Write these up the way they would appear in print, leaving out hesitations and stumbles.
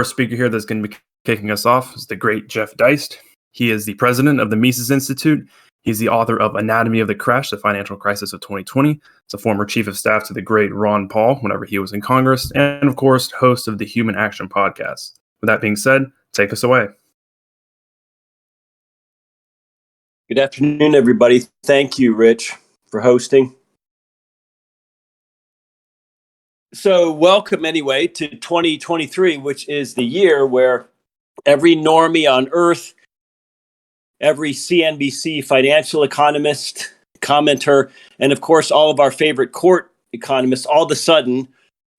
speaker here that's going to be kicking us off is the great Jeff Deist. He is the president of the Mises Institute. He's the author of Anatomy of the Crash, the Financial Crisis of 2020. He's a former chief of staff to the great Ron Paul whenever he was in Congress, and of course, host of the Human Action podcast. With that being said, take us away. Good afternoon, everybody. Thank you, Rich, for hosting. So welcome anyway to 2023, which is the year where every normie on earth, every CNBC financial economist, commenter, and of course, all of our favorite court economists all of a sudden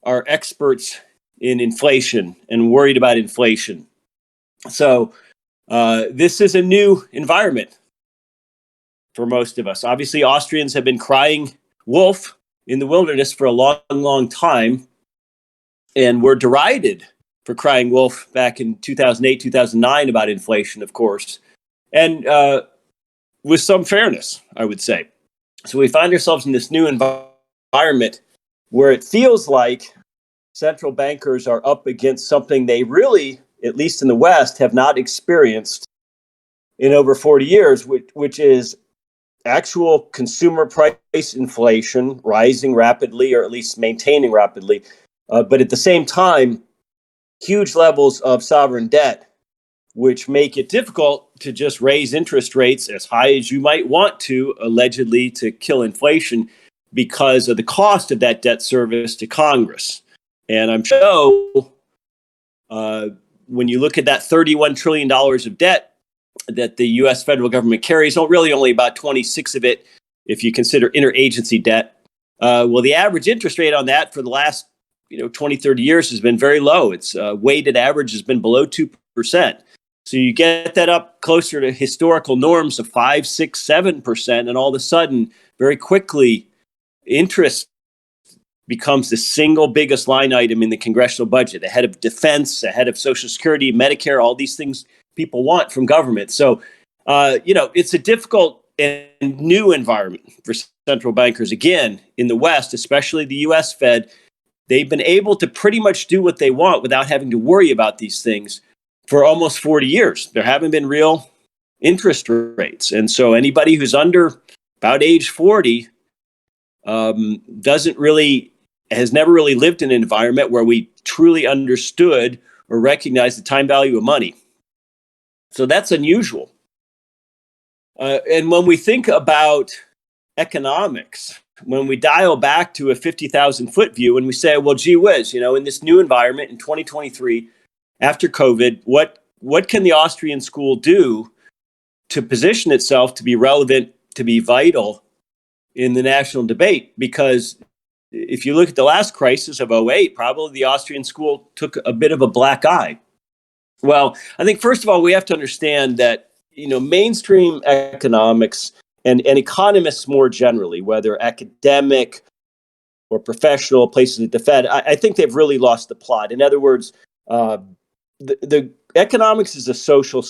are experts in inflation and worried about inflation. So this is a new environment for most of us. Obviously, Austrians have been crying wolf in the wilderness for a long, long time, and were derided for crying wolf back in 2008, 2009 about inflation, of course, and with some fairness, I would say. So we find ourselves in this new environment where it feels like central bankers are up against something they really, at least in the West, have not experienced in over 40 years, which is actual consumer price inflation rising rapidly, or at least maintaining rapidly, but at the same time, huge levels of sovereign debt, which make it difficult to just raise interest rates as high as you might want to, allegedly to kill inflation, because of the cost of that debt service to Congress. And I'm sure when you look at that $31 trillion of debt that the U.S. federal government carries, only about 26 of it, if you consider interagency debt. Well, the average interest rate on that for the last 20, 30 years has been very low. Its weighted average has been below 2%. So you get that up closer to historical norms of 5, 6, 7%, and all of a sudden, very quickly, interest becomes the single biggest line item in the congressional budget, ahead of defense, ahead of Social Security, Medicare, all these things people want from government. So, it's a difficult and new environment for central bankers. Again, in the West, especially the U.S. Fed, they've been able to pretty much do what they want without having to worry about these things for almost 40 years. There haven't been real interest rates. And so anybody who's under about age 40 has never really lived in an environment where we truly understood or recognized the time value of money. So that's unusual. And when we think about economics, when we dial back to a 50,000 foot view and we say, well, gee whiz, in this new environment in 2023, after COVID, what can the Austrian school do to position itself to be relevant, to be vital in the national debate? Because if you look at the last crisis of 2008, probably the Austrian school took a bit of a black eye. Well, I think first of all, we have to understand that, mainstream economics and economists more generally, whether academic or professional places at the Fed, I think they've really lost the plot. In other words, the economics is a social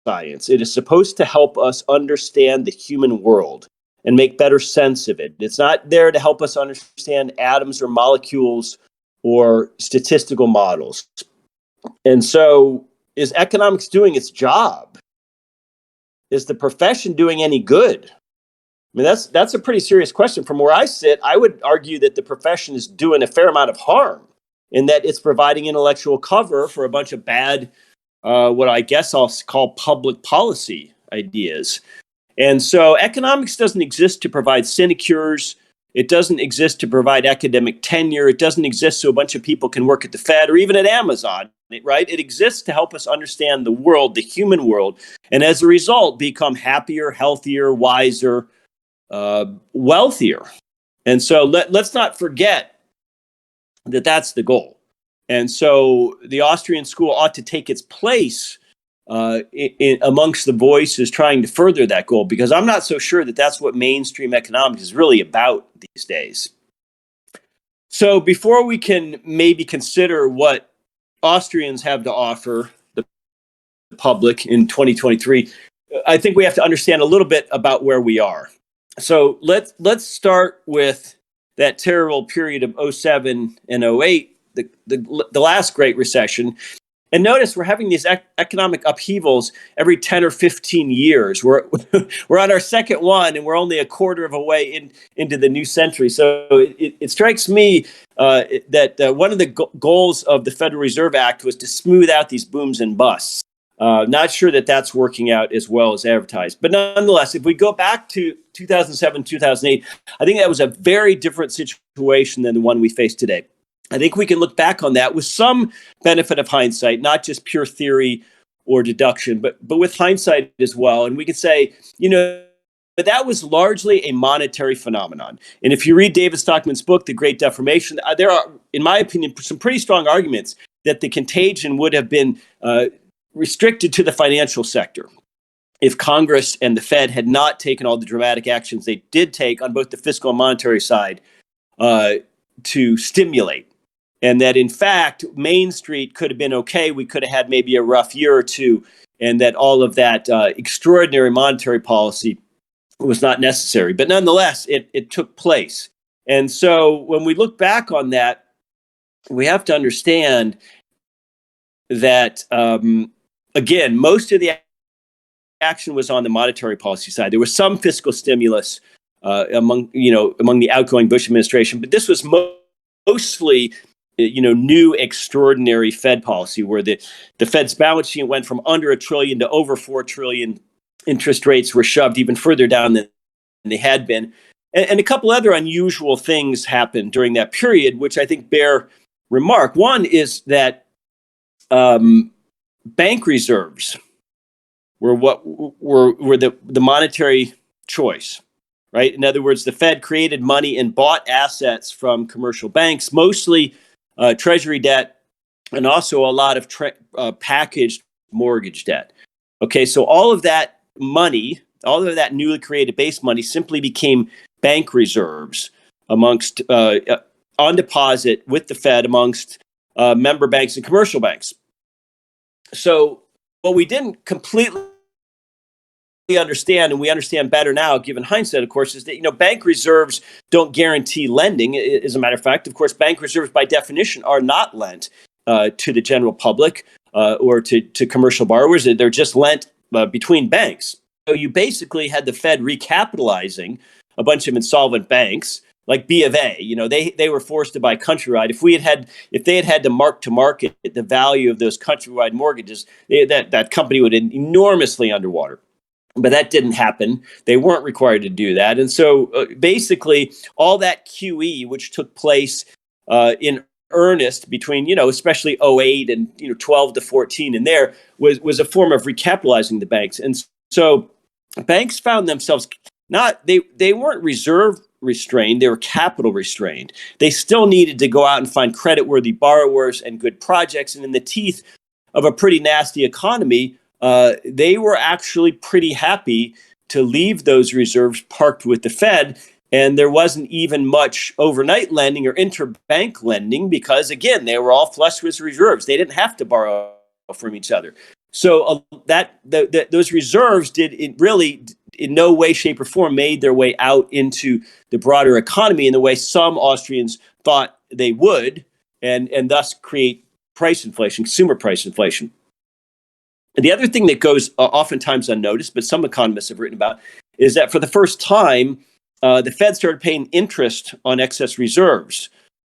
science. It is supposed to help us understand the human world and make better sense of it. It's not there to help us understand atoms or molecules or statistical models. And so, is economics doing its job? Is the profession doing any good? I mean, that's a pretty serious question. From where I sit, I would argue that the profession is doing a fair amount of harm in that it's providing intellectual cover for a bunch of bad, what I guess I'll call public policy ideas. And so economics doesn't exist to provide sinecures. It doesn't exist to provide academic tenure. It doesn't exist so a bunch of people can work at the Fed or even at Amazon, right? It exists to help us understand the world, the human world, and as a result, become happier, healthier, wiser, wealthier. And so let's not forget that that's the goal. And so the Austrian school ought to take its place amongst the voices trying to further that goal, because I'm not so sure that that's what mainstream economics is really about these days. So before we can maybe consider what Austrians have to offer the public in 2023, I think we have to understand a little bit about where we are. So let's start with that terrible period of 2007 and 2008, the last Great Recession. And notice we're having these economic upheavals every 10 or 15 years. We're we're on our second one, and we're only a quarter of a way into the new century. So it strikes me that one of the goals of the Federal Reserve Act was to smooth out these booms and busts. Not sure that that's working out as well as advertised. But nonetheless, if we go back to 2007, 2008, I think that was a very different situation than the one we face today. I think we can look back on that with some benefit of hindsight, not just pure theory or deduction, but with hindsight as well. And we can say, but that was largely a monetary phenomenon. And if you read David Stockman's book, The Great Deformation, there are, in my opinion, some pretty strong arguments that the contagion would have been restricted to the financial sector if Congress and the Fed had not taken all the dramatic actions they did take on both the fiscal and monetary side to stimulate. And that, in fact, Main Street could have been okay. We could have had maybe a rough year or two, and that all of that extraordinary monetary policy was not necessary. But nonetheless, it took place. And so when we look back on that, we have to understand that, again, most of the action was on the monetary policy side. There was some fiscal stimulus among the outgoing Bush administration, but this was mostly new extraordinary Fed policy where the Fed's balance sheet went from under $1 trillion to over $4 trillion. Interest rates were shoved even further down than they had been. And a couple other unusual things happened during that period, which I think bear remark. One is that bank reserves were the monetary choice, right? In other words, the Fed created money and bought assets from commercial banks, mostly treasury debt, and also a lot of packaged mortgage debt. Okay, so all of that money, all of that newly created base money simply became bank reserves amongst on deposit with the Fed amongst member banks and commercial banks. So what we didn't completely understand, and we understand better now, given hindsight, of course, is that bank reserves don't guarantee lending. As a matter of fact, of course, bank reserves by definition are not lent to the general public or to commercial borrowers. They're just lent between banks. So you basically had the Fed recapitalizing a bunch of insolvent banks, like B of A. They were forced to buy Countrywide. If they had had to mark to market the value of those Countrywide mortgages, that company would have been enormously underwater. But that didn't happen. They weren't required to do that. And so basically all that QE, which took place in earnest between, especially 08 and 12 to 14 and there was a form of recapitalizing the banks. And so banks found themselves they weren't reserve restrained, they were capital restrained. They still needed to go out and find credit-worthy borrowers and good projects. And in the teeth of a pretty nasty economy, they were actually pretty happy to leave those reserves parked with the Fed. And there wasn't even much overnight lending or interbank lending because, again, they were all flush with reserves. They didn't have to borrow from each other. So those reserves really in no way, shape, or form made their way out into the broader economy in the way some Austrians thought they would, and thus create price inflation, consumer price inflation. And the other thing that goes oftentimes unnoticed, but some economists have written about, is that for the first time, the Fed started paying interest on excess reserves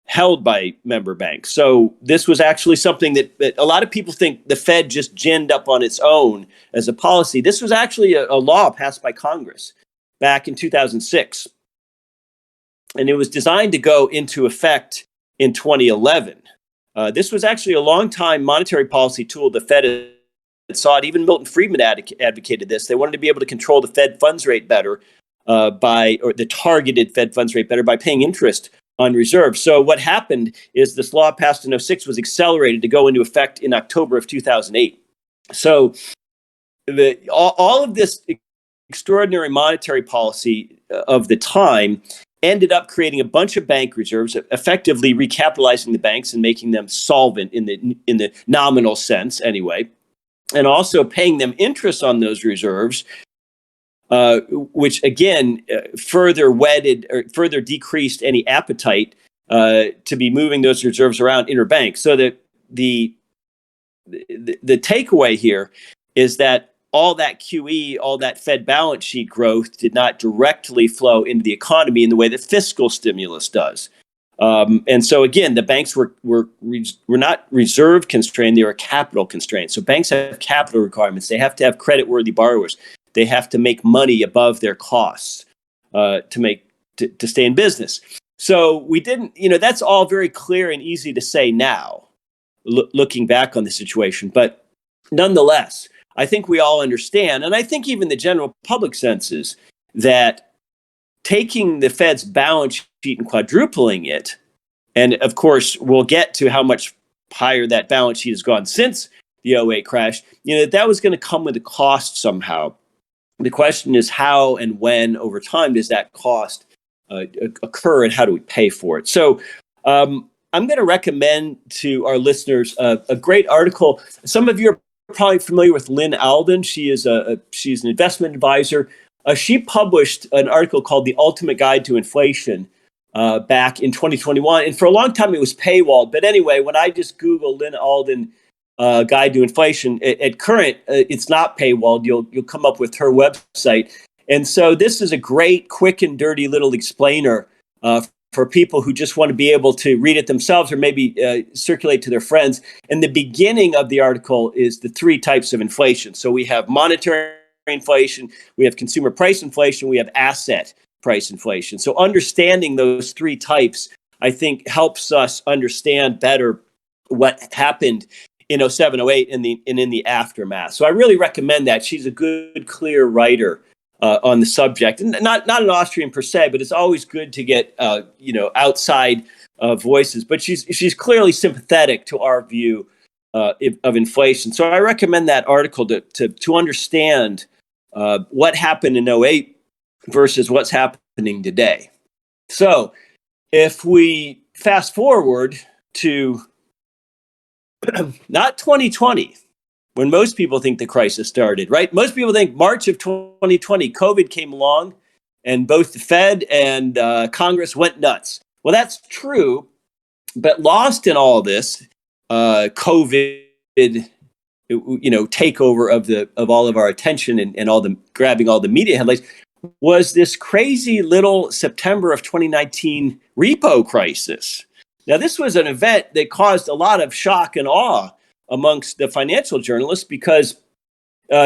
held by member banks. So this was actually something that a lot of people think the Fed just ginned up on its own as a policy. This was actually a law passed by Congress back in 2006. And it was designed to go into effect in 2011. This was actually a long-time monetary policy tool the Fed had sought. Even Milton Friedman advocated this. They wanted to be able to control the Fed funds rate better or the targeted Fed funds rate better by paying interest on reserves. So what happened is this law passed in 06 was accelerated to go into effect in October of 2008. So all of this extraordinary monetary policy of the time ended up creating a bunch of bank reserves, effectively recapitalizing the banks and making them solvent in the nominal sense anyway, and also paying them interest on those reserves, which again further decreased any appetite to be moving those reserves around interbank. So that the the takeaway here is that all that QE, all that Fed balance sheet growth did not directly flow into the economy in the way that fiscal stimulus does. And so again, the banks were not reserve constrained; they were capital constrained. So banks have capital requirements; they have to have creditworthy borrowers. They have to make money above their costs to stay in business. So we didn't. That's all very clear and easy to say now, looking back on the situation. But nonetheless, I think we all understand, and I think even the general public senses that taking the Fed's balance sheet and quadrupling it, and of course, we'll get to how much higher that balance sheet has gone since the '08 crash, that was going to come with a cost somehow. The question is how and when over time does that cost occur, and how do we pay for it? So I'm going to recommend to our listeners a great article. Some of you are probably familiar with Lynn Alden. She's an investment advisor. She published an article called The Ultimate Guide to Inflation back in 2021. And for a long time, it was paywalled. But anyway, when I just Google Lynn Alden Guide to Inflation, at current, it's not paywalled. You'll come up with her website. And so this is a great, quick and dirty little explainer for people who just want to be able to read it themselves or maybe circulate to their friends. And the beginning of the article is the three types of inflation. So we have monetary inflation, we have consumer price inflation, we have asset price inflation. So understanding those three types, I think, helps us understand better what happened in '07, '08 and in the aftermath. So I really recommend that. She's a good, clear writer on the subject, and not an Austrian per se, but it's always good to get outside voices. But she's clearly sympathetic to our view of inflation. So I recommend that article to understand what happened in '08 versus what's happening today. So if we fast forward to not 2020, when most people think the crisis started, right? Most people think March of 2020, COVID came along and both the Fed and Congress went nuts. Well, that's true, but lost in all this COVID, takeover of all of our attention and all the grabbing all the media headlines was this crazy little September of 2019 repo crisis. Now, this was an event that caused a lot of shock and awe amongst the financial journalists because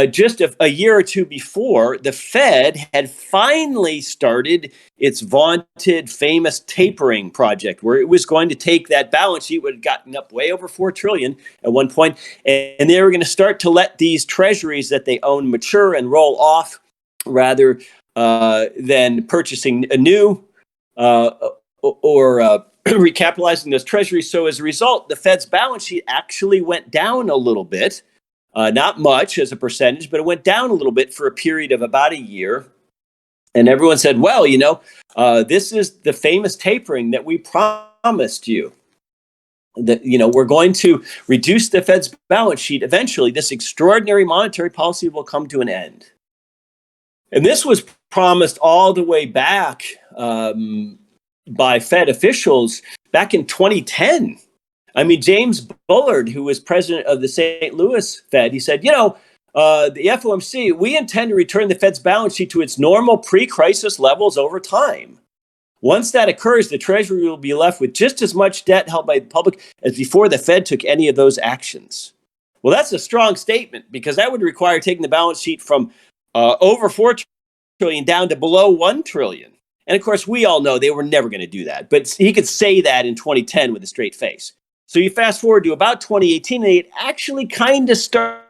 just a year or two before, the Fed had finally started its vaunted, famous tapering project, where it was going to take that balance sheet, which had gotten up way over $4 trillion at one point, and they were going to start to let these treasuries that they own mature and roll off, rather than purchasing a new or recapitalizing those treasuries. So as a result, the Fed's balance sheet actually went down a little bit. Not much as a percentage, but it went down a little bit for a period of about a year. And everyone said, well, this is the famous tapering that we promised you. That, we're going to reduce the Fed's balance sheet. Eventually, this extraordinary monetary policy will come to an end. And this was promised all the way back by Fed officials back in 2010. I mean, James Bullard, who was president of the St. Louis Fed, he said, the FOMC, we intend to return the Fed's balance sheet to its normal pre-crisis levels over time. Once that occurs, the Treasury will be left with just as much debt held by the public as before the Fed took any of those actions. Well, that's a strong statement because that would require taking the balance sheet from over $4 trillion down to below $1 trillion. And of course, we all know they were never going to do that. But he could say that in 2010 with a straight face. So you fast forward to about 2018, and it actually kind of started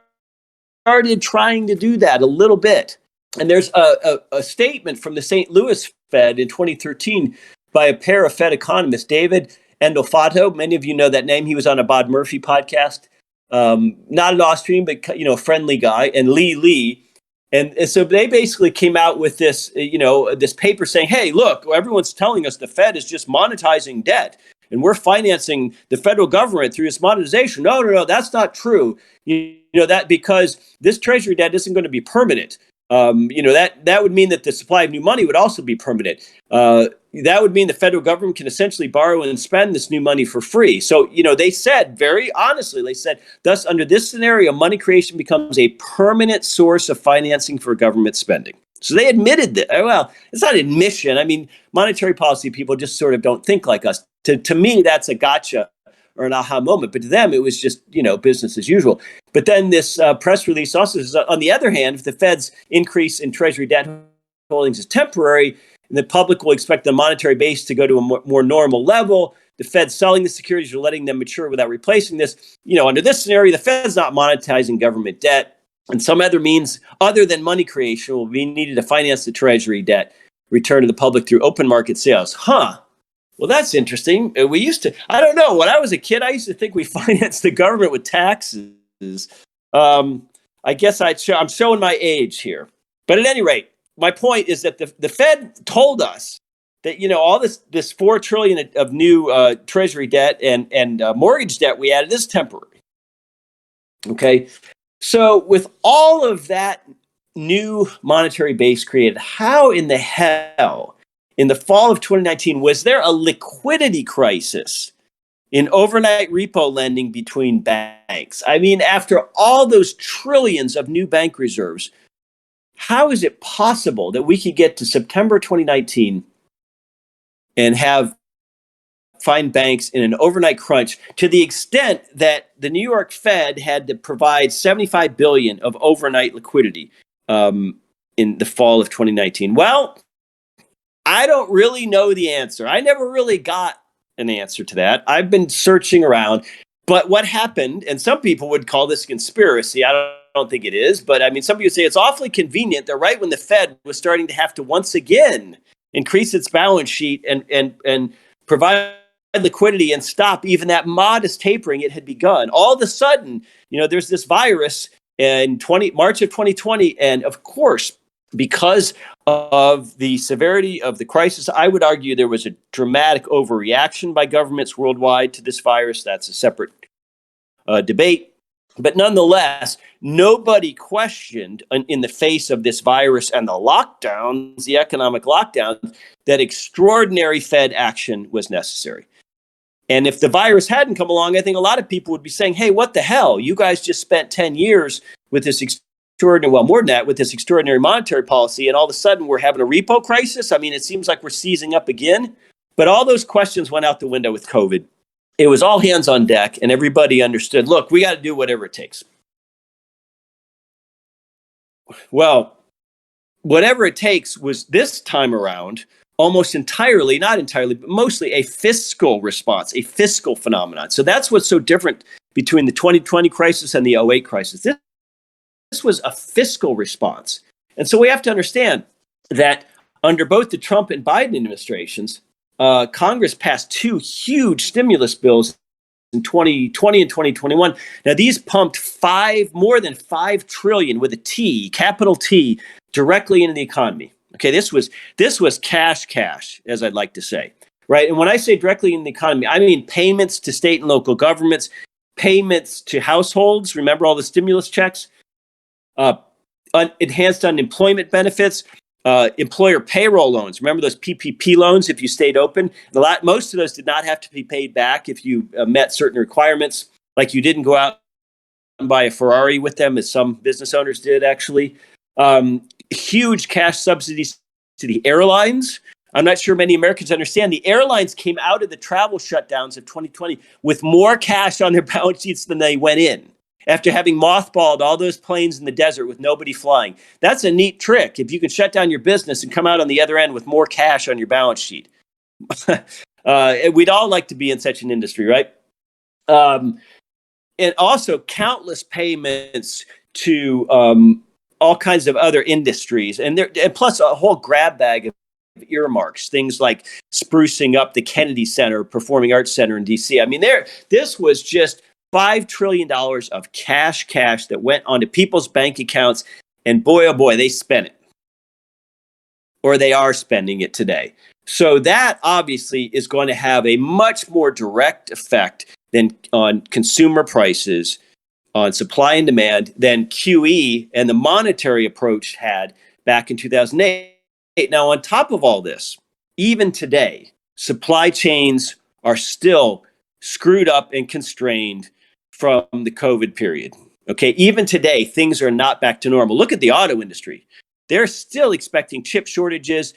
trying to do that a little bit. And there's a statement from the St. Louis Fed in 2013 by a pair of Fed economists, David Endelfato. Many of you know that name. He was on a Bob Murphy podcast. Not an Austrian, but a friendly guy, and Lee. And so they basically came out with this, this paper saying, hey, look, everyone's telling us the Fed is just monetizing debt. And we're financing the federal government through this monetization. No, that's not true. That because this treasury debt isn't going to be permanent. That would mean that the supply of new money would also be permanent. That would mean the federal government can essentially borrow and spend this new money for free. So, they said very honestly, thus, under this scenario, money creation becomes a permanent source of financing for government spending. So they admitted that. Well, it's not admission. I mean, monetary policy people just sort of don't think like us. To me, that's a gotcha or an aha moment. But to them, it was just, business as usual. But then this press release also says, on the other hand, if the Fed's increase in Treasury debt holdings is temporary, the public will expect the monetary base to go to a more normal level. The Fed's selling the securities or letting them mature without replacing this. Under this scenario, the Fed's not monetizing government debt, and some other means other than money creation will be needed to finance the Treasury debt return to the public through open market sales. Well, that's interesting. I don't know. When I was a kid, I used to think we financed the government with taxes. I guess I'm showing my age here. But at any rate, my point is that the Fed told us that, all this $4 trillion of new Treasury debt and mortgage debt we added is temporary. Okay. So with all of that new monetary base created, how in the hell in the fall of 2019 was there a liquidity crisis in overnight repo lending between banks? I mean, after all those trillions of new bank reserves, how is it possible that we could get to September 2019 and find banks in an overnight crunch to the extent that the New York Fed had to provide $75 billion of overnight liquidity in the fall of 2019? Well, I don't really know the answer. I never really got an answer to that. I've been searching around. But what happened, and some people would call this conspiracy. I don't think it is. But I mean, some people say it's awfully convenient that right when the Fed was starting to have to once again increase its balance sheet and provide liquidity and stop even that modest tapering it had begun, all of a sudden, there's this virus in March of 2020. And of course, because of the severity of the crisis, I would argue there was a dramatic overreaction by governments worldwide to this virus. That's a separate debate. But nonetheless, nobody questioned in the face of this virus and the lockdowns, the economic lockdowns, that extraordinary Fed action was necessary. And if the virus hadn't come along, I think a lot of people would be saying, hey, what the hell? You guys just spent 10 years with this extraordinary, well, more than that, with this extraordinary monetary policy, and all of a sudden we're having a repo crisis. I mean, it seems like we're seizing up again. But all those questions went out the window with COVID. It was all hands on deck, and everybody understood, look, we got to do whatever it takes. Well, whatever it takes was this time around almost entirely, not entirely, but mostly a fiscal response, a fiscal phenomenon. So that's what's so different between the 2020 crisis and the 2008 crisis. This was a fiscal response. And so we have to understand that under both the Trump and Biden administrations, Congress passed two huge stimulus bills in 2020 and 2021. Now, these pumped more than $5 trillion with a T, capital T, directly into the economy. Okay, this was cash, as I'd like to say, right? And when I say directly in the economy, I mean payments to state and local governments, payments to households. Remember all the stimulus checks, enhanced unemployment benefits, employer payroll loans. Remember those PPP loans if you stayed open? Most of those did not have to be paid back if you met certain requirements, like you didn't go out and buy a Ferrari with them, as some business owners did, actually. Huge cash subsidies to the airlines. I'm not sure many Americans understand. The airlines came out of the travel shutdowns of 2020 with more cash on their balance sheets than they went in, after having mothballed all those planes in the desert with nobody flying. That's a neat trick. If you can shut down your business and come out on the other end with more cash on your balance sheet. We'd all like to be in such an industry, right? And also countless payments to all kinds of other industries. And plus a whole grab bag of earmarks, things like sprucing up the Kennedy Center, Performing Arts Center in DC. I mean, this was just $5 trillion of cash that went onto people's bank accounts. And boy, oh boy, they spent it. Or they are spending it today. So that obviously is going to have a much more direct effect than on consumer prices on supply and demand than QE and the monetary approach had back in 2008. Now, on top of all this, even today, supply chains are still screwed up and constrained from the COVID period. Okay, even today, things are not back to normal. Look at the auto industry. They're still expecting chip shortages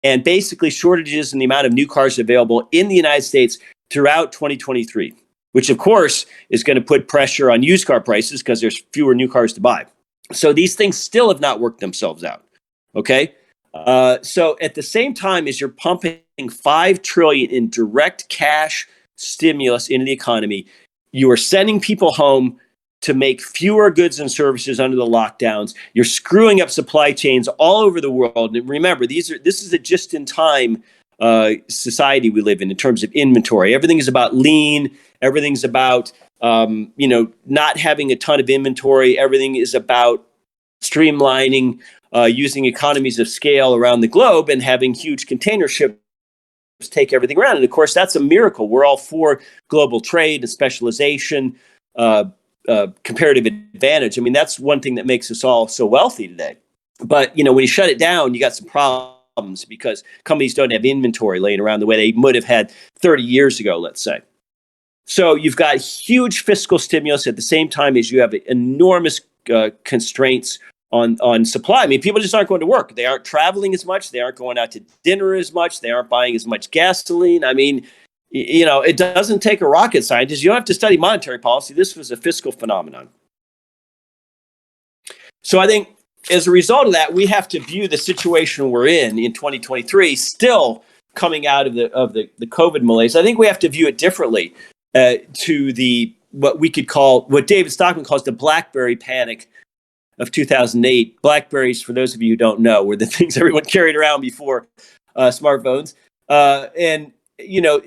and basically shortages in the amount of new cars available in the United States throughout 2023, which of course is going to put pressure on used car prices because there's fewer new cars to buy. So these things still have not worked themselves out. Okay. So at the same time as you're pumping $5 trillion in direct cash stimulus into the economy, you are sending people home to make fewer goods and services under the lockdowns. You're screwing up supply chains all over the world. And remember, this is a just-in-time society we live in terms of inventory. Everything is about lean. Everything's about not having a ton of inventory. Everything is about streamlining, using economies of scale around the globe, and having huge container ships take everything around. And of course, that's a miracle. We're all for global trade and specialization. Comparative advantage. I mean, that's one thing that makes us all so wealthy today. But, when you shut it down, you got some problems because companies don't have inventory laying around the way they would have had 30 years ago, let's say. So you've got huge fiscal stimulus at the same time as you have enormous constraints on supply. I mean, people just aren't going to work. They aren't traveling as much. They aren't going out to dinner as much. They aren't buying as much gasoline. I mean, it doesn't take a rocket scientist. You don't have to study monetary policy. This was a fiscal phenomenon. So I think as a result of that, we have to view the situation we're in 2023, still coming out of the COVID malaise. I think we have to view it differently to what David Stockman calls the BlackBerry panic of 2008. BlackBerries, for those of you who don't know, were the things everyone carried around before smartphones.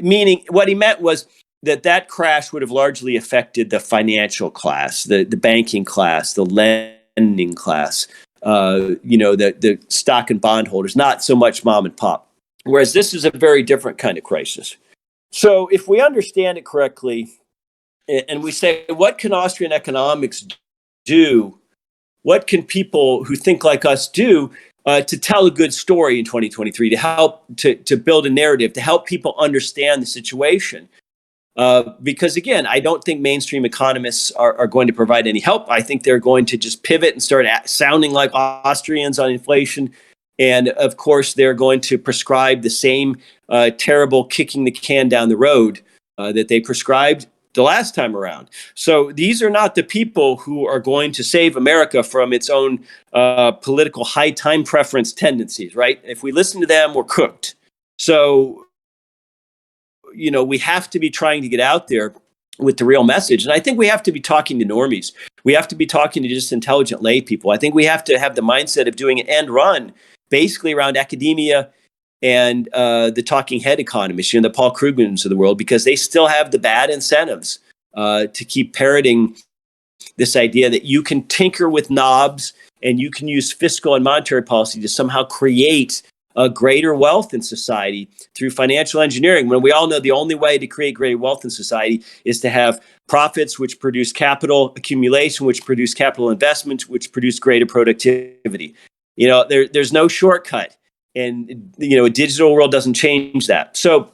Meaning what he meant was that crash would have largely affected the financial class, the banking class, the lending class, the stock and bond holders, not so much mom and pop. Whereas this is a very different kind of crisis. So if we understand it correctly, and we say, what can Austrian economics do? What can people who think like us do to tell a good story in 2023, to help to build a narrative, to help people understand the situation? Because again, I don't think mainstream economists are going to provide any help. I think they're going to just pivot and start sounding like Austrians on inflation. And of course, they're going to prescribe the same terrible kicking the can down the road that they prescribed the last time around. So these are not the people who are going to save America from its own political high time preference tendencies, right? If we listen to them, we're cooked. So, we have to be trying to get out there with the real message. And I think we have to be talking to normies. We have to be talking to just intelligent lay people. I think we have to have the mindset of doing an end run basically around academia and the talking head economists, the Paul Krugmans of the world, because they still have the bad incentives to keep parroting this idea that you can tinker with knobs and you can use fiscal and monetary policy to somehow create a greater wealth in society through financial engineering, when we all know the only way to create greater wealth in society is to have profits which produce capital accumulation, which produce capital investment, which produce greater productivity. There's no shortcut. And, a digital world doesn't change that. So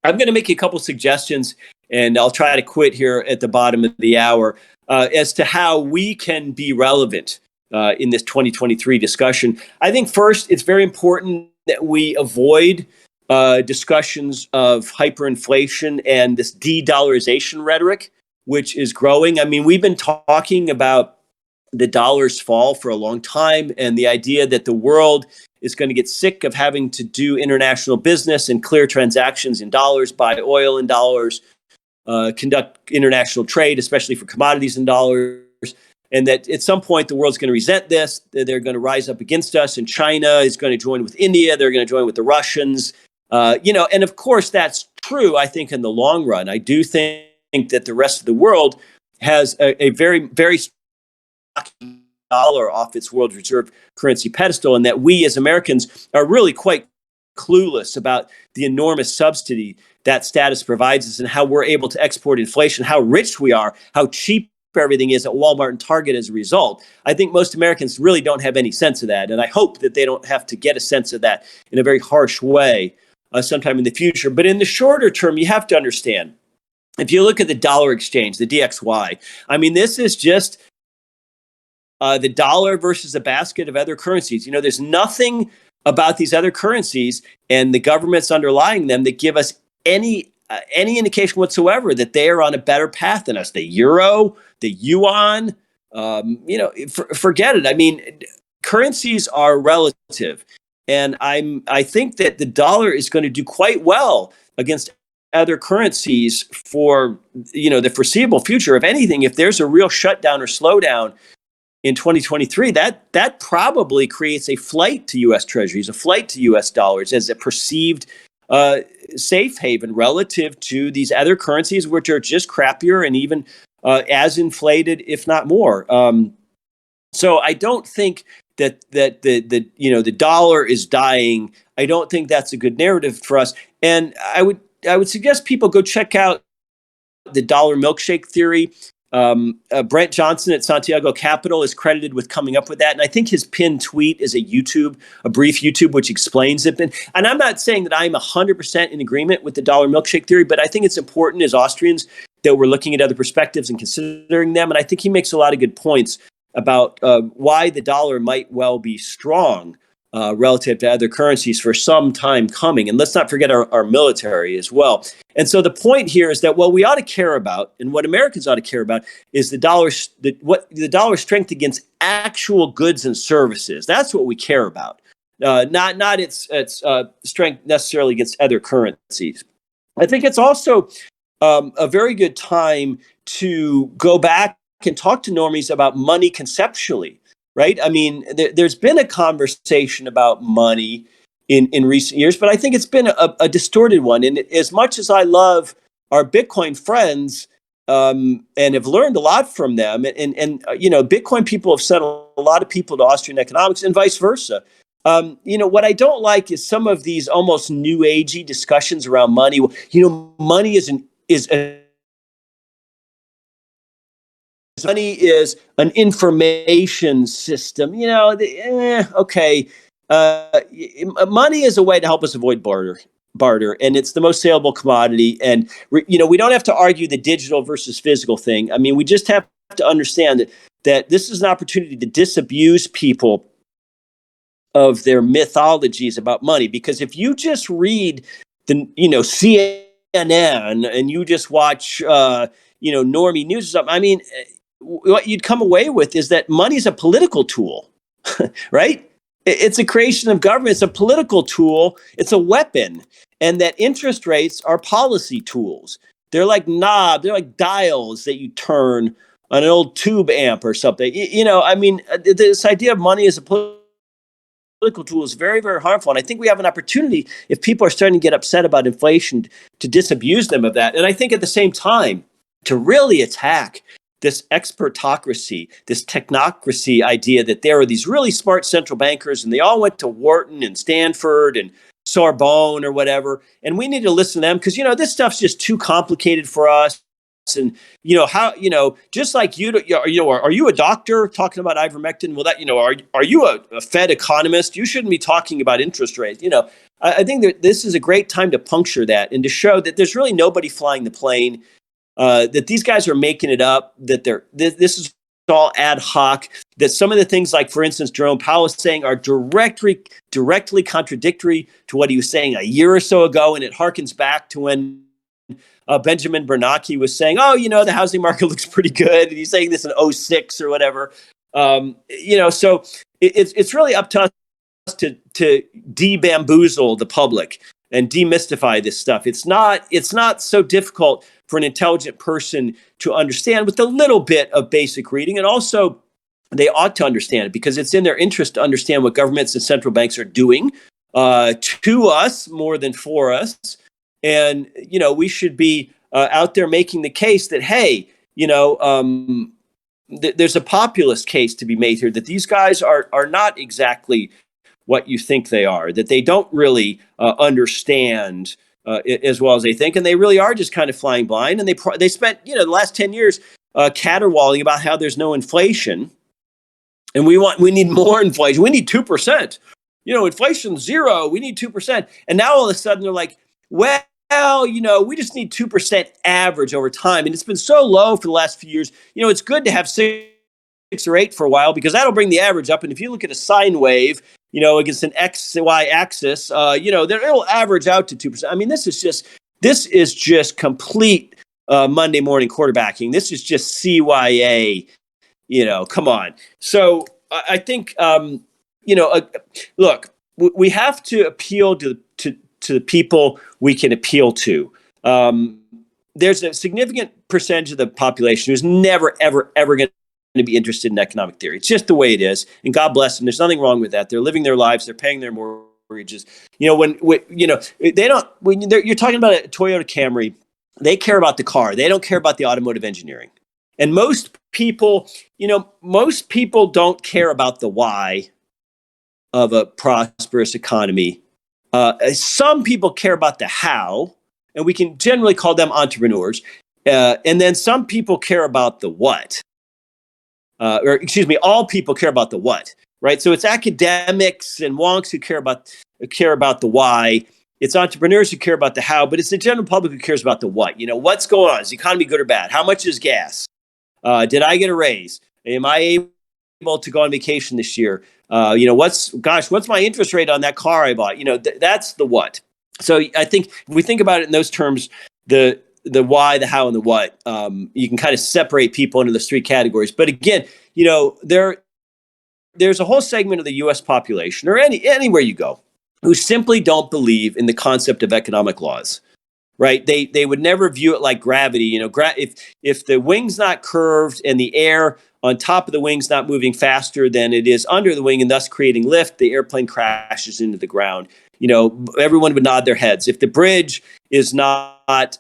I'm going to make you a couple suggestions, and I'll try to quit here at the bottom of the hour as to how we can be relevant in this 2023 discussion. I think first, it's very important that we avoid discussions of hyperinflation and this de-dollarization rhetoric, which is growing. I mean, we've been talking about the dollar's fall for a long time, and the idea that the world is going to get sick of having to do international business and clear transactions in dollars, buy oil in dollars, conduct international trade, especially for commodities in dollars. And that at some point the world's going to resent this. They're going to rise up against us, and China is going to join with India. They're going to join with the Russians. And of course that's true, I think, in the long run. I do think that the rest of the world has a very, very strong dollar off its world reserve currency pedestal, and that we as Americans are really quite clueless about the enormous subsidy that status provides us and how we're able to export inflation, how rich we are, how cheap everything is at Walmart and Target as a result. I think most Americans really don't have any sense of that. And I hope that they don't have to get a sense of that in a very harsh way sometime in the future. But in the shorter term, you have to understand, if you look at the dollar exchange, the DXY, I mean, this is just the dollar versus a basket of other currencies. There's nothing about these other currencies and the governments underlying them that give us any indication whatsoever that they are on a better path than us. The euro, the yuan, forget it. I mean, currencies are relative, and I think that the dollar is going to do quite well against other currencies for the foreseeable future. If anything, if there's a real shutdown or slowdown in 2023, that probably creates a flight to U.S. Treasuries, a flight to U.S. dollars as a perceived safe haven relative to these other currencies, which are just crappier and even as inflated, if not more. So I don't think that the dollar is dying. I don't think that's a good narrative for us. And I would suggest people go check out the dollar milkshake theory. Brent Johnson at Santiago Capital is credited with coming up with that. And I think his pinned tweet is a brief YouTube, which explains it. And I'm not saying that I'm 100% in agreement with the dollar milkshake theory, but I think it's important as Austrians that we're looking at other perspectives and considering them. And I think he makes a lot of good points about why the dollar might well be strong relative to other currencies for some time coming. And let's not forget our military as well. And so the point here is that what we ought to care about, and what Americans ought to care about, is the dollar's strength against actual goods and services. That's what we care about, not its strength necessarily against other currencies. I think it's also a very good time to go back and talk to normies about money conceptually. Right? I mean, there's been a conversation about money in recent years, but I think it's been a distorted one. And as much as I love our Bitcoin friends and have learned a lot from them, and Bitcoin people have sent a lot of people to Austrian economics and vice versa. What I don't like is some of these almost new agey discussions around money. Money money is an information system. Okay. Money is a way to help us avoid barter, and it's the most saleable commodity. And we don't have to argue the digital versus physical thing. I mean, we just have to understand that this is an opportunity to disabuse people of their mythologies about money. Because if you just read the CNN and you just watch normie news or something, I mean, what you'd come away with is that money is a political tool, right? It's a creation of government. It's a political tool. It's a weapon. And that interest rates are policy tools. They're like knobs. They're like dials that you turn on an old tube amp or something. This idea of money as a political tool is very, very harmful. And I think we have an opportunity, if people are starting to get upset about inflation, to disabuse them of that. And I think at the same time, to really attack this expertocracy, this technocracy idea that there are these really smart central bankers and they all went to Wharton and Stanford and Sorbonne or whatever. And we need to listen to them because, this stuff's just too complicated for us. And, just like are you a doctor talking about ivermectin? Well, are you a Fed economist? You shouldn't be talking about interest rates. I think that this is a great time to puncture that and to show that there's really nobody flying the plane. That these guys are making it up, that this is all ad hoc, that some of the things like, for instance, Jerome Powell is saying are directly contradictory to what he was saying a year or so ago. And it harkens back to when Benjamin Bernanke was saying, the housing market looks pretty good. And he's saying this in 2006 or whatever. So it's really up to us to de-bamboozle the public and demystify this stuff. It's not so difficult for an intelligent person to understand with a little bit of basic reading. And also, they ought to understand it because it's in their interest to understand what governments and central banks are doing to us more than for us. And, we should be out there making the case that, hey, there's a populist case to be made here, that these guys are not exactly what you think they are, that they don't really understand as well as they think, and they really are just kind of flying blind. And they spent, the last 10 years caterwauling about how there's no inflation, and we need more inflation. We need 2%. Inflation's zero. We need 2%. And now all of a sudden they're like, well, we just need 2% average over time. And it's been so low for the last few years. It's good to have 6 or 8 for a while, because that'll bring the average up. And if you look at a sine wave, against an XY axis, it'll average out to 2%. I mean, this is just complete Monday morning quarterbacking. This is just CYA. Come on. So I think, look, we have to appeal to the people we can appeal to. There's a significant percentage of the population who's never, ever, ever going to be interested in economic theory. It's just the way it is. And God bless them. There's nothing wrong with that. They're living their lives. They're paying their mortgages. You're talking about a Toyota Camry, they care about the car. They don't care about the automotive engineering. And most people don't care about the why of a prosperous economy. Some people care about the how, and we can generally call them entrepreneurs. And then some people care about the what. All people care about the what, right? So it's academics and wonks who care about the why. It's entrepreneurs who care about the how, but it's the general public who cares about the what. What's going on? Is the economy good or bad? How much is gas? Did I get a raise? Am I able to go on vacation this year? What's my interest rate on that car I bought? That's the what. So I think if we think about it in those terms, the why, the how, and the what, you can kind of separate people into those 3 categories. But again, there's a whole segment of the U.S. population, or anywhere you go, who simply don't believe in the concept of economic laws. Right? They would never view it like gravity. If the wing's not curved and the air on top of the wing's not moving faster than it is under the wing, and thus creating lift, the airplane crashes into the ground. Everyone would nod their heads. If the bridge is not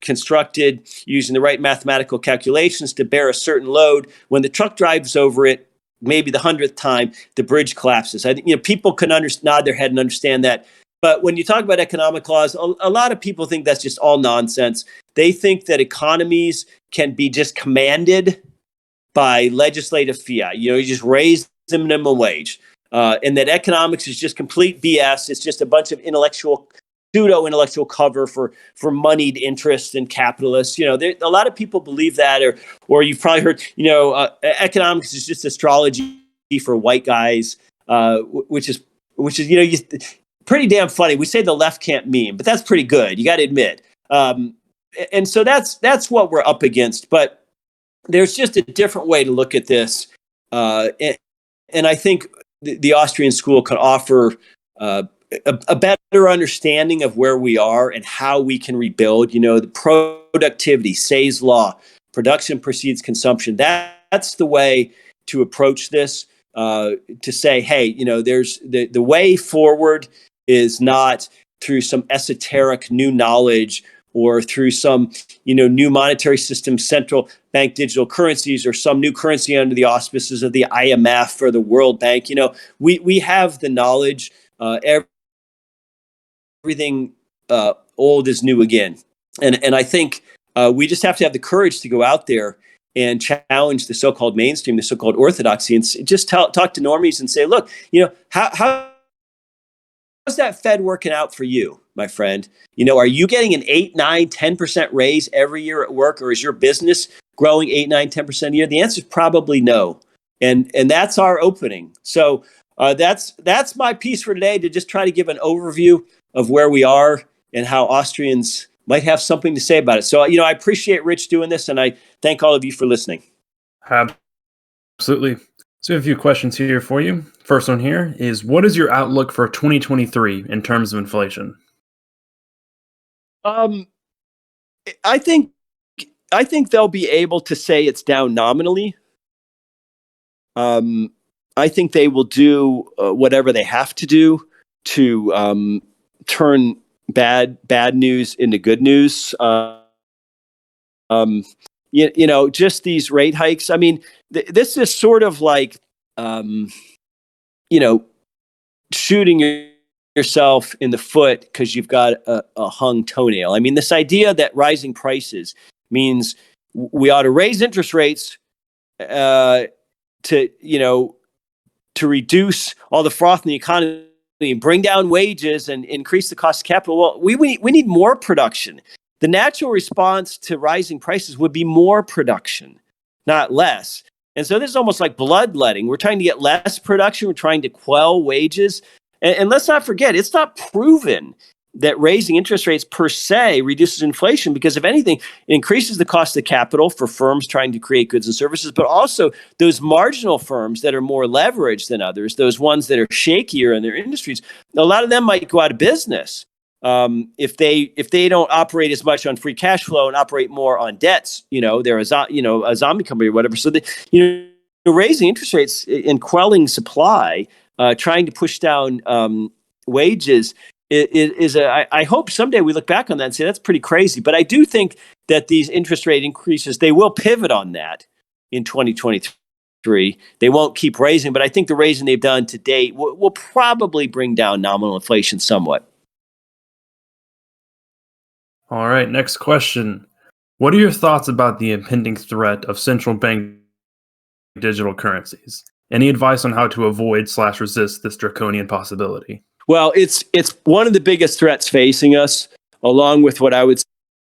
constructed using the right mathematical calculations to bear a certain load, when the truck drives over it, maybe the 100th time, the bridge collapses. I think people can nod their head and understand that. But when you talk about economic laws, a lot of people think that's just all nonsense. They think that economies can be just commanded by legislative fiat. You just raise the minimum wage. And that economics is just complete BS. It's just a bunch of pseudo-intellectual cover for moneyed interests and capitalists. A lot of people believe that, or you've probably heard, economics is just astrology for white guys, which is pretty damn funny. We say the left can't meme, but that's pretty good. You got to admit. And so that's what we're up against. But there's just a different way to look at this. And I think the Austrian school can offer a better understanding of where we are and how we can rebuild. The productivity, Say's law, production precedes consumption. That's the way to approach this. To say, hey, there's the way forward is not through some esoteric new knowledge or through some, new monetary system, central bank digital currencies, or some new currency under the auspices of the IMF or the World Bank. We have the knowledge. Everything old is new again. And I think we just have to have the courage to go out there and challenge the so-called mainstream, the so-called orthodoxy, and just talk to normies and say, look, how's that Fed working out for you, my friend? Are you getting an 8, 9, 10% raise every year at work, or is your business growing 8, 9, 10% a year? The answer is probably no. And that's our opening. So that's my piece for today, to just try to give an overview of where we are and how Austrians might have something to say about it. So, I appreciate Rich doing this, and I thank all of you for listening. Absolutely. So we have a few questions here for you. First one here is, what is your outlook for 2023 in terms of inflation? I think they'll be able to say it's down nominally. I think they will do whatever they have to do to turn bad news into good news. Just these rate hikes. I mean, this is sort of like, shooting yourself in the foot because you've got a hung toenail. I mean, this idea that rising prices means we ought to raise interest rates to reduce all the froth in the economy and bring down wages and increase the cost of capital. Well, we need more production. The natural response to rising prices would be more production, not less. And so this is almost like bloodletting. We're trying to get less production. We're trying to quell wages. And let's not forget, it's not proven that raising interest rates per se reduces inflation, because if anything, it increases the cost of capital for firms trying to create goods and services, but also those marginal firms that are more leveraged than others, those ones that are shakier in their industries, a lot of them might go out of business if they don't operate as much on free cash flow and operate more on debts. They're a zombie company or whatever. So raising interest rates and quelling supply, trying to push down wages. I hope someday we look back on that and say that's pretty crazy. But I do think that these interest rate increases, they will pivot on that in 2023. They won't keep raising, but I think the raising they've done to date will probably bring down nominal inflation somewhat. All right, next question. What are your thoughts about the impending threat of central bank digital currencies? Any advice on how to avoid/resist this draconian possibility? Well, it's one of the biggest threats facing us, along with what I would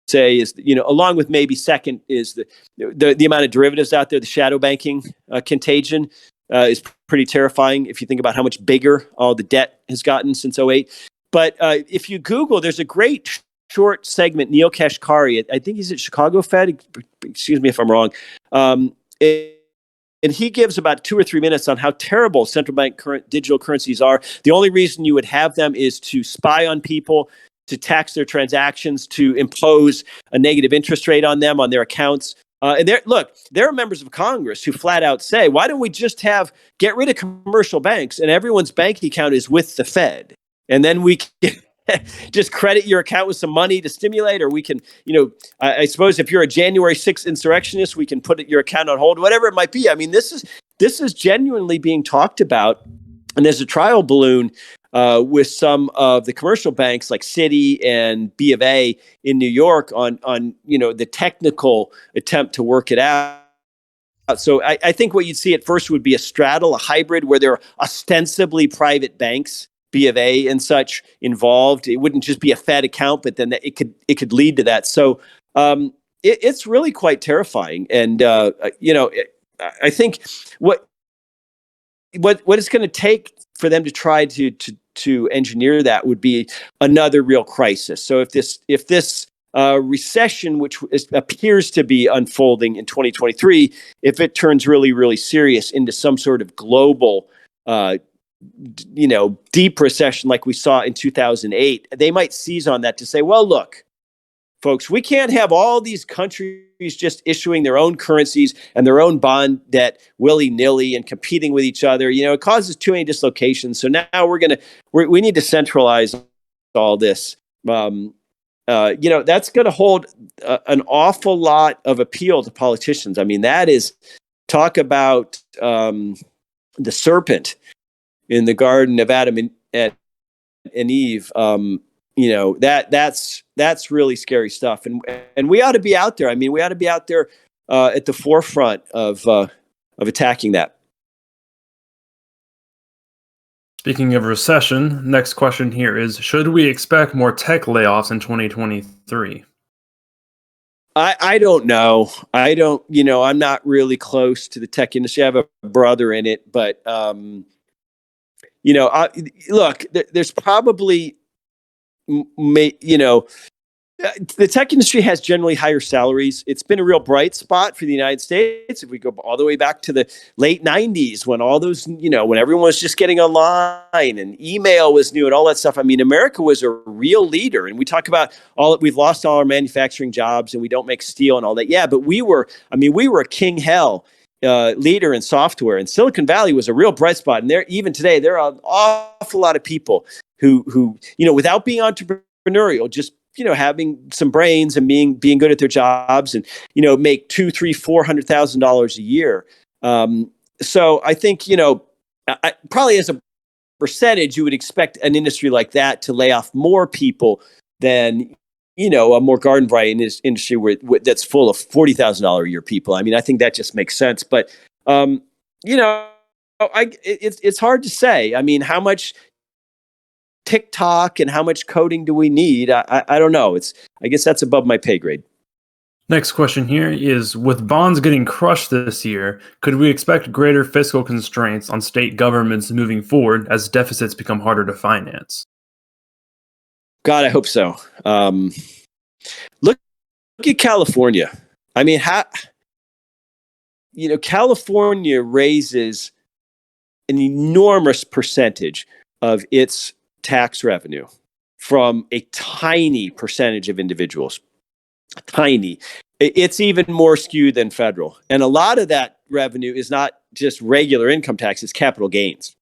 say is, along with maybe second is the amount of derivatives out there. The shadow banking contagion is pretty terrifying if you think about how much bigger all the debt has gotten since '08. But if you Google, there's a great short segment, Neil Kashkari, I think he's at Chicago Fed, excuse me if I'm wrong, and he gives about 2 or 3 minutes on how terrible central bank digital currencies are. The only reason you would have them is to spy on people, to tax their transactions, to impose a negative interest rate on them, on their accounts. And there are members of Congress who flat out say, why don't we just get rid of commercial banks and everyone's bank account is with the Fed? And then we can just credit your account with some money to stimulate, or we can, I suppose if you're a January 6th insurrectionist, we can put your account on hold, whatever it might be. I mean, this is genuinely being talked about. And there's a trial balloon with some of the commercial banks like Citi and B of A in New York on the technical attempt to work it out. So I think what you'd see at first would be a straddle, a hybrid, where there are ostensibly private banks, B of A and such, involved. It wouldn't just be a Fed account, but then it could lead to that. So it's really quite terrifying. And I think what it's going to take for them to try to engineer that would be another real crisis. So if this recession, which appears to be unfolding in 2023, if it turns really, really serious into some sort of global deep recession like we saw in 2008, they might seize on that to say, well, look, folks, we can't have all these countries just issuing their own currencies and their own bond debt willy-nilly and competing with each other. It causes too many dislocations. So now we need to centralize all this. That's going to hold an awful lot of appeal to politicians. I mean, that is, talk about the serpent in the Garden of Adam and Eve. That's really scary stuff. And we ought to be out there. I mean, we ought to be out there at the forefront of attacking that. Speaking of recession, next question here is, should we expect more tech layoffs in 2023? I don't know. I'm not really close to the tech industry. I have a brother in it, but look, there's probably, the tech industry has generally higher salaries. It's been a real bright spot for the United States. If we go all the way back to the late 90s, when all those, when everyone was just getting online and email was new and all that stuff. I mean, America was a real leader. And we talk about we've lost all our manufacturing jobs and we don't make steel and all that. Yeah, but we were a king hell leader in software, and Silicon Valley was a real bright spot. And even today, there are an awful lot of people who without being entrepreneurial, just having some brains and being good at their jobs, and make $200,000-$400,000 a year. So I think probably as a percentage, you would expect an industry like that to lay off more people than a more garden variety industry that's full of $40,000 a year people. I mean, I think that just makes sense. But it's hard to say. I mean, how much TikTok and how much coding do we need? I don't know. I guess that's above my pay grade. Next question here is, with bonds getting crushed this year, could we expect greater fiscal constraints on state governments moving forward as deficits become harder to finance? God, I hope so. Look at California. I mean, California raises an enormous percentage of its tax revenue from a tiny percentage of individuals. Tiny. It's even more skewed than federal. And a lot of that revenue is not just regular income tax, it's capital gains.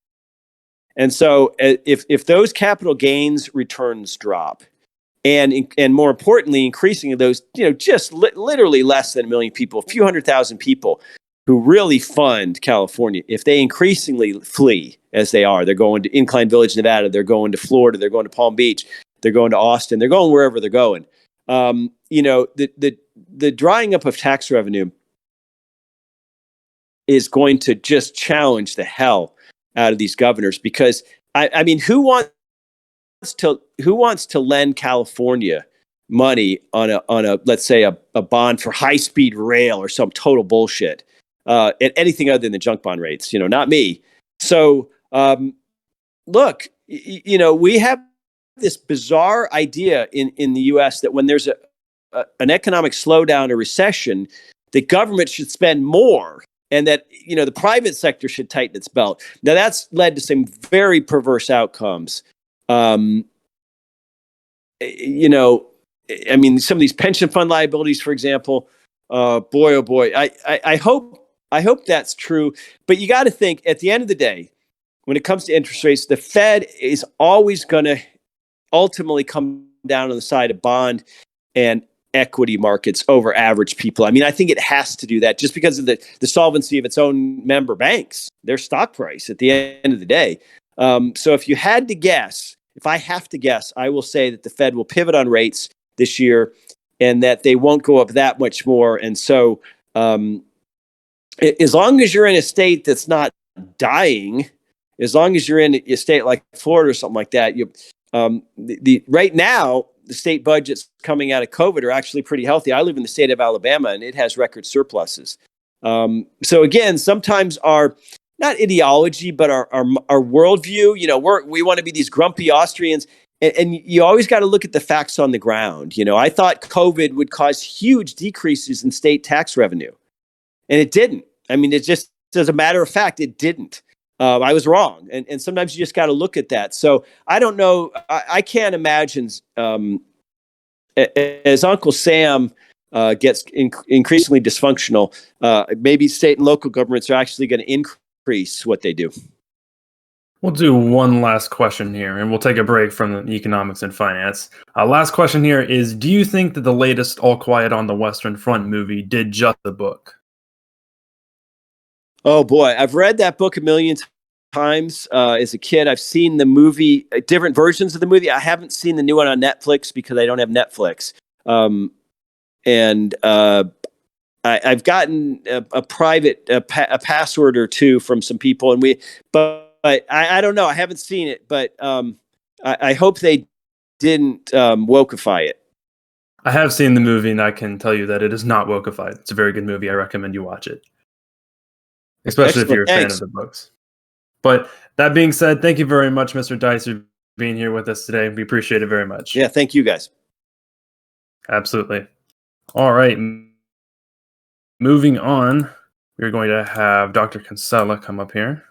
And so if those capital gains returns drop, and more importantly, increasing those, just literally less than 1 million people, a few 100,000 people who really fund California, if they increasingly flee, as they are, they're going to Incline Village, Nevada, they're going to Florida, they're going to Palm Beach, they're going to Austin, they're going wherever they're going. The drying up of tax revenue is going to just challenge the hell out of these governors, because I mean, who wants to lend California money on a let's say a bond for high speed rail or some total bullshit, and anything other than the junk bond rates? Not me. So look, we have this bizarre idea in the U.S. that when there's an economic slowdown or recession, the government should spend more, and that the private sector should tighten its belt. Now that's led to some very perverse outcomes. I mean, some of these pension fund liabilities, for example. Boy, oh boy, I hope that's true. But you got to think, at the end of the day, when it comes to interest rates, the Fed is always going to ultimately come down on the side of bond and equity markets over average people. I mean, I think it has to do that just because of the solvency of its own member banks, their stock price at the end of the day. So if I have to guess, I will say that the Fed will pivot on rates this year and that they won't go up that much more. And so as long as you're in a state that's not dying, as long as you're in a state like Florida or something like that, right now, the state budgets coming out of COVID are actually pretty healthy. I live in the state of Alabama, and it has record surpluses. So again, sometimes our, not ideology, but our worldview, we want to be these grumpy Austrians, and you always got to look at the facts on the ground. I thought COVID would cause huge decreases in state tax revenue, and it didn't. I mean, it just, as a matter of fact, it didn't. I was wrong. And sometimes you just got to look at that. So I don't know. I can't imagine as Uncle Sam gets increasingly dysfunctional, maybe state and local governments are actually going to increase what they do. We'll do one last question here, and we'll take a break from the economics and finance. Last question here is, do you think that the latest All Quiet on the Western Front movie did just the book? Oh boy, I've read that book a million times as a kid. I've seen the movie, different versions of the movie. I haven't seen the new one on Netflix because I don't have Netflix. I've gotten a private password or two from some people, but I don't know. I haven't seen it, but I hope they didn't wokeify it. I have seen the movie, and I can tell you that it is not wokeified. It's a very good movie. I recommend you watch it, especially if you're a fan of the books. But that being said, thank you very much, Mr. Deist, for being here with us today. We appreciate it very much. Yeah, thank you guys. Absolutely. All right. Moving on, we're going to have Dr. Kinsella come up here.